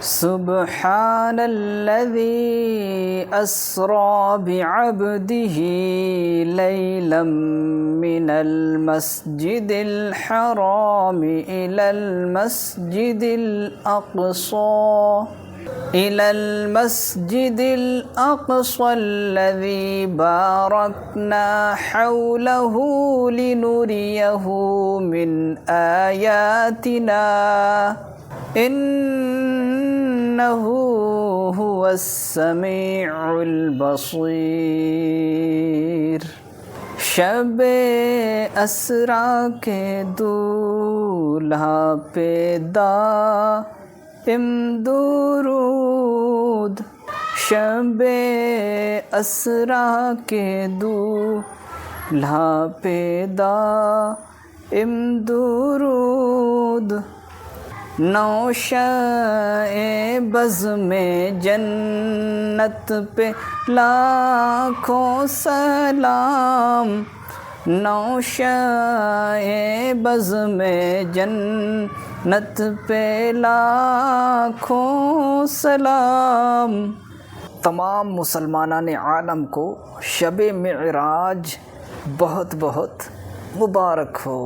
सुब्हानल्लज़ी अस्रा बिअब्दिही लैलन मिनल मस्जिदिल हराम इलल मस्जिदिल अक़सा अल्लज़ी बारकना हौलहू लिनुरियहू मिन आयातिना इन्नहू हुवस्समीउल बसीर। शब-ए असरा के दूल्हा पे दाइम दुरूद, शब-ए असरा के दूल्हा पे दाइम दुरूद। नौशाए बज़ में जन्नत पे लाखों सलाम, नौशाए बज़ में जन्नत पे लाखों सलाम। तमाम मुसलमानान आलम को शब-ए मिअराज बहुत बहुत मुबारक हो।